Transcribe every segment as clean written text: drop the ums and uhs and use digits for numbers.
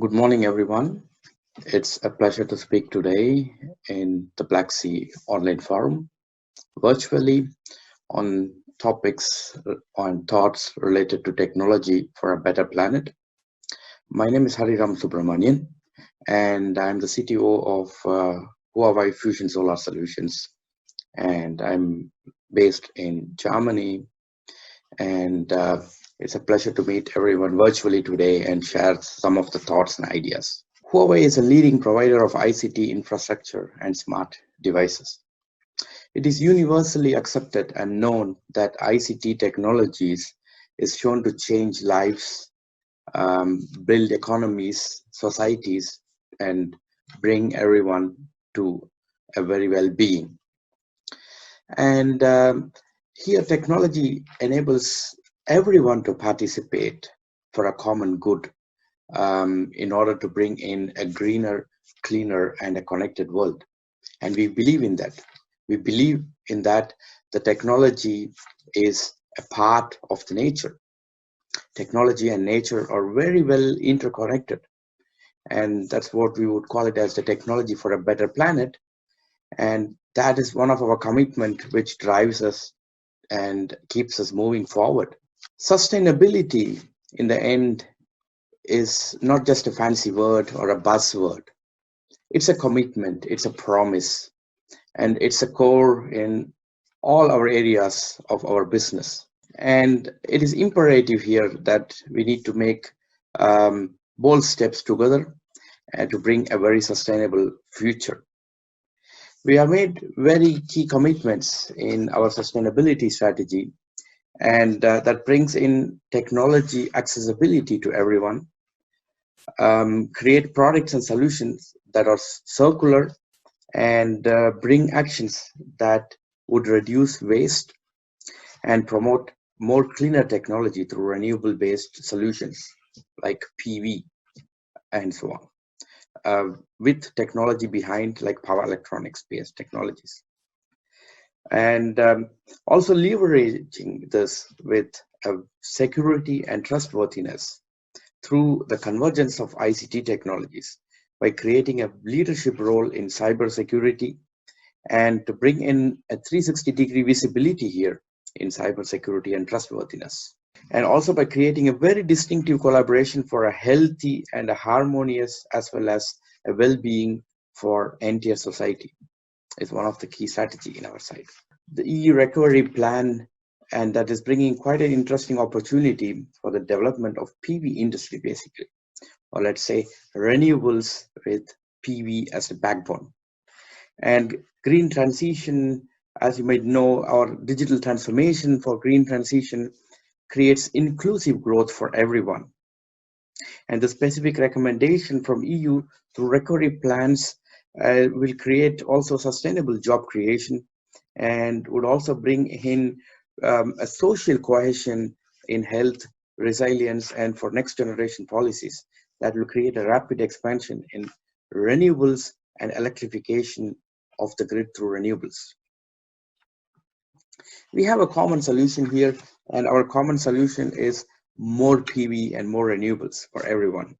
Good morning, everyone. It's a pleasure to speak today in the Black Sea Online Forum, virtually on topics on thoughts related to technology for a better planet. My name is Hariram SUBRAMANIAN, and I'm the CTO of Huawei Fusion Solar Solutions, and I'm based in Germany. And it's a pleasure to meet everyone virtually today and share some of the thoughts and ideas. Huawei is a leading provider of ICT infrastructure and smart devices. It is universally accepted and known that ICT technologies is shown to change lives, build economies, societies, and bring everyone to a very well-being. And here, technology enables everyone to participate for a common good in order to bring in a greener, cleaner, and a connected world. And we believe in that. We believe in that the technology is a part of the nature. Technology and nature are very well interconnected. And that's what we would call it as the technology for a better planet. And that is one of our commitment which drives us and keeps us moving forward. Sustainability in the end is not just a fancy word or a buzzword. It's a commitment, it's a promise, and it's a core in all our areas of our business. And it is imperative here that we need to make bold steps together and to bring a very sustainable future. We have made very key commitments in our sustainability strategy, and that brings in technology accessibility to everyone, create products and solutions that are circular, and bring actions that would reduce waste and promote more cleaner technology through renewable based solutions like PV and so on. With technology behind like power electronics based technologies, and also leveraging this with security and trustworthiness through the convergence of ICT technologies by creating a leadership role in cybersecurity and to bring in a 360-degree visibility here in cybersecurity and trustworthiness. And also by creating a very distinctive collaboration for a healthy and a harmonious as well as a well-being for entire society is one of the key strategy in our side. The EU recovery plan, and that is bringing quite an interesting opportunity for the development of PV industry basically, or let's say renewables with PV as the backbone. And green transition, as you might know, our digital transformation for green transition creates inclusive growth for everyone. And the specific recommendation from EU through recovery plans will create also sustainable job creation and would also bring in a social cohesion in health, resilience, and for next generation policies that will create a rapid expansion in renewables and electrification of the grid through renewables. We have a common solution here, and our common solution is more PV and more renewables for everyone,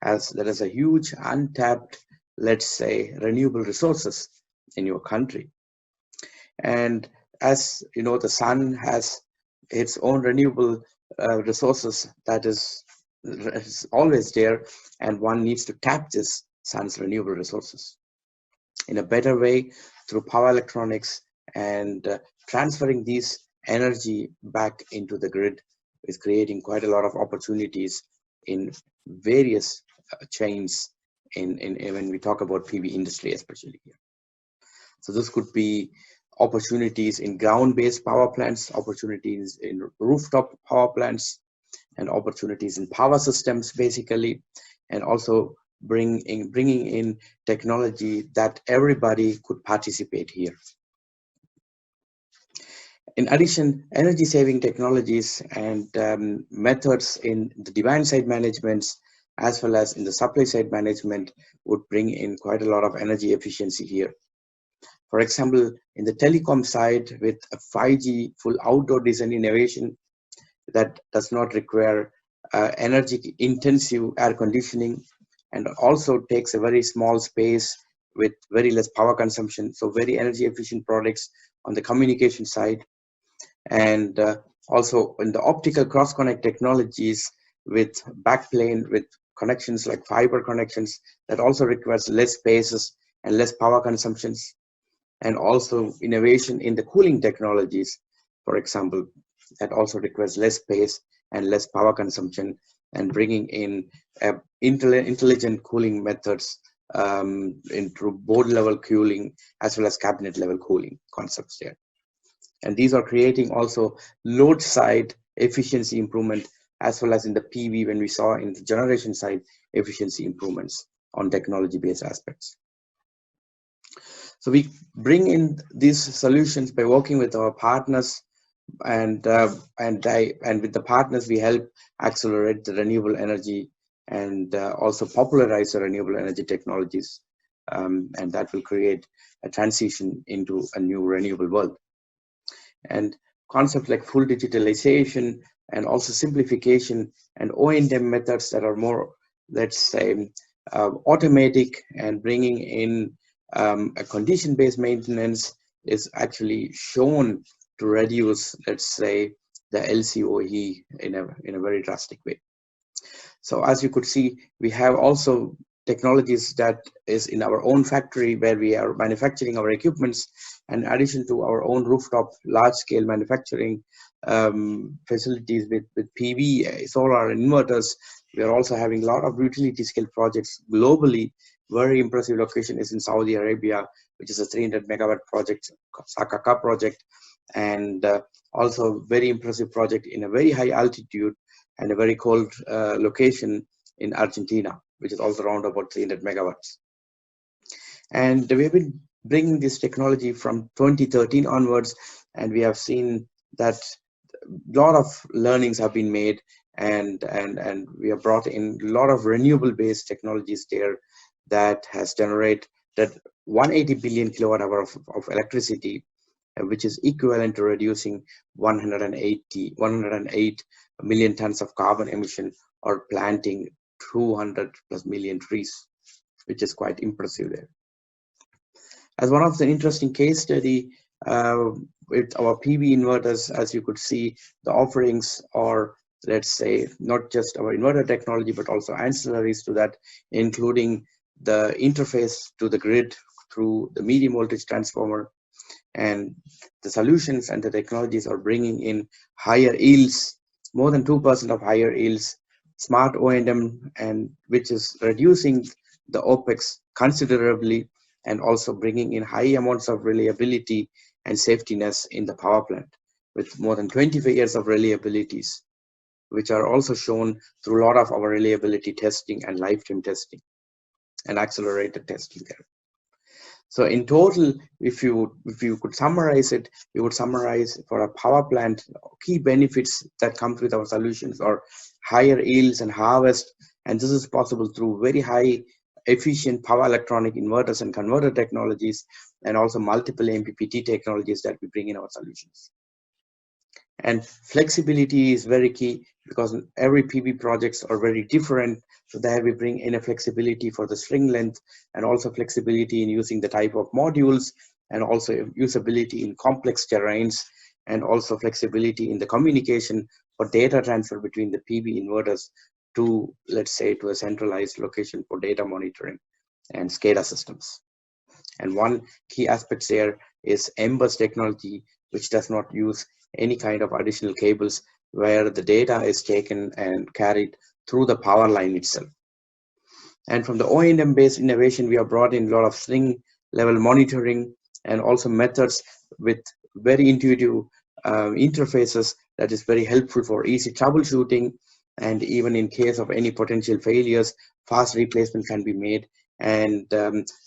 as there is a huge untapped, let's say, renewable resources in your country. And as you know, the sun has its own renewable resources that is always there, and one needs to tap this sun's renewable resources in a better way through power electronics, and transferring these energy back into the grid is creating quite a lot of opportunities in various chains in when we talk about PV industry especially here. So this could be opportunities in ground-based power plants, opportunities in rooftop power plants, and opportunities in power systems basically, and also bringing in technology that everybody could participate here. In addition, energy saving technologies and methods in the demand side management as well as in the supply side management would bring in quite a lot of energy efficiency here. For example, in the telecom side with a 5G full outdoor design innovation that does not require energy intensive air conditioning, and also takes a very small space with very less power consumption. So very energy efficient products on the communication side, and also in the optical cross connect technologies with backplane with connections like fiber connections that also requires less spaces and less power consumptions, and also innovation in the cooling technologies, for example, that also requires less space and less power consumption, and bringing in intelligent cooling methods into board level cooling as well as cabinet level cooling concepts there. And these are creating also load side efficiency improvement as well as in the PV when we saw in the generation side efficiency improvements on technology based aspects. So we bring in these solutions by working with our partners, and with the partners we help accelerate the renewable energy and also popularize the renewable energy technologies, and that will create a transition into a new renewable world. And concepts like full digitalization and also simplification and O&M methods that are more, let's say, automatic, and bringing in a condition-based maintenance is actually shown to reduce, let's say, the LCOE in a very drastic way. So as you could see, we have also technologies that is in our own factory where we are manufacturing our equipments, in addition to our own rooftop large-scale manufacturing facilities with PV, solar, inverters. We are also having a lot of utility-scale projects globally. Very impressive location is in Saudi Arabia, which is a 300 megawatt project, Sakaka project, and also very impressive project in a very high altitude and a very cold location in Argentina, which is also around about 300 megawatts. And we have been bringing this technology from 2013 onwards, and we have seen that a lot of learnings have been made, and we have brought in a lot of renewable based technologies there that has generated that 180 billion kilowatt hour of electricity, which is equivalent to reducing 108 million tons of carbon emission, or planting 200 plus million trees, which is quite impressive there. As one of the interesting case study with our PV inverters, as you could see, the offerings are, let's say, not just our inverter technology, but also ancillaries to that, including the interface to the grid through the medium voltage transformer, and the solutions and the technologies are bringing in higher yields, more than 2% of higher yields, smart O&M, and which is reducing the OPEX considerably, and also bringing in high amounts of reliability and safetiness in the power plant with more than 25 years of reliabilities, which are also shown through a lot of our reliability testing and lifetime testing and accelerated testing there. So in total, if you could summarize it, we would summarize for a power plant, key benefits that come with our solutions are higher yields and harvest, and this is possible through very high efficient power electronic inverters and converter technologies, and also multiple MPPT technologies that we bring in our solutions. And flexibility is very key, because every PV projects are very different. So there we bring in a flexibility for the string length, and also flexibility in using the type of modules, and also usability in complex terrains, and also flexibility in the communication for data transfer between the PV inverters to, let's say, to a centralized location for data monitoring and SCADA systems. And one key aspect there is M-bus technology, which does not use any kind of additional cables, where the data is taken and carried through the power line itself. And from the O&M based innovation, we have brought in a lot of string level monitoring, and also methods with very intuitive interfaces that is very helpful for easy troubleshooting, and even in case of any potential failures, fast replacement can be made. And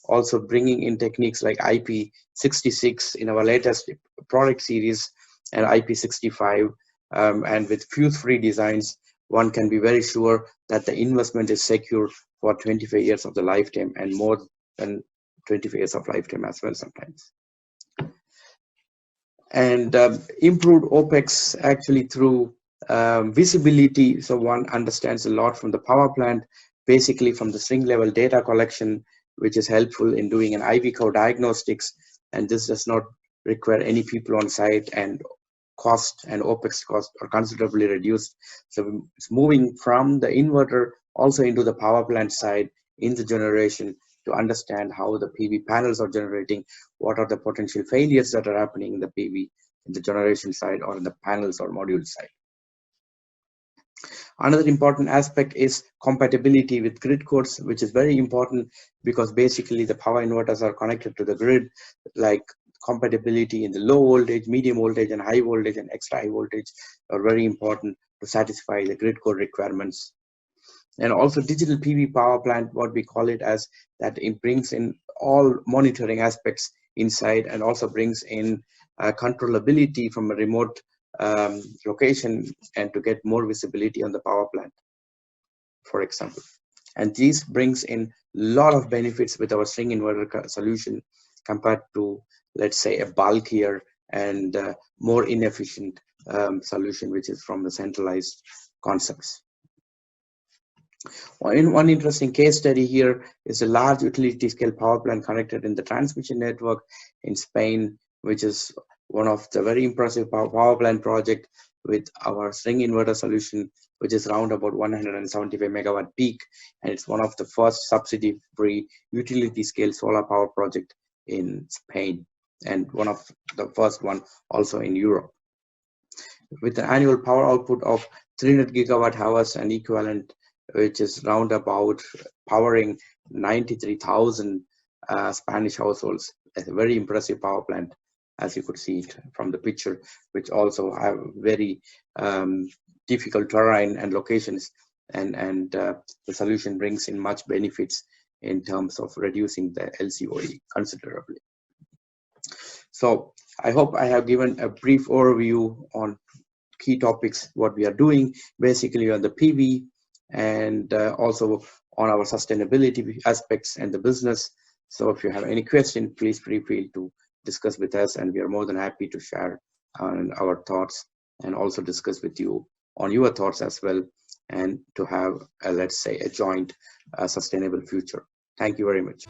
also bringing in techniques like IP66 in our latest product series, and IP65, and with fuse-free designs, one can be very sure that the investment is secure for 25 years of the lifetime, and more than 25 years of lifetime as well sometimes. And improved OPEX actually through visibility, so one understands a lot from the power plant basically from the string level data collection, which is helpful in doing an IV curve diagnostics, and this does not require any people on site, and cost and OPEX cost are considerably reduced. So it's moving from the inverter also into the power plant side in the generation to understand how the PV panels are generating, what are the potential failures that are happening in the PV in the generation side or in the panels or module side. Another important aspect is compatibility with grid codes, which is very important because basically the power inverters are connected to the grid, like compatibility in the low voltage, medium voltage, and high voltage and extra high voltage are very important to satisfy the grid code requirements. And also digital PV power plant, what we call it as, that it brings in all monitoring aspects inside and also brings in controllability from a remote location and to get more visibility on the power plant, for example. And this brings in a lot of benefits with our string inverter solution compared to, let's say, a bulkier and more inefficient solution, which is from the centralized concepts. One interesting case study here is a large utility scale power plant connected in the transmission network in Spain, which is one of the very impressive power plant project with our string inverter solution, which is around about 175 megawatt peak, and it's one of the first subsidy-free utility scale solar power project in Spain, and one of the first one also in Europe. With an annual power output of 300 gigawatt hours and equivalent, which is round about powering 93,000 Spanish households. It's a very impressive power plant, as you could see it from the picture, which also have very difficult terrain and locations, and the solution brings in much benefits in terms of reducing the LCOE considerably. So I hope I have given a brief overview on key topics, what we are doing basically on the PV, and also on our sustainability aspects and the business. So if you have any question, please feel free to discuss with us, and we are more than happy to share our thoughts and also discuss with you on your thoughts as well, and to have let's say a joint sustainable future. Thank you very much.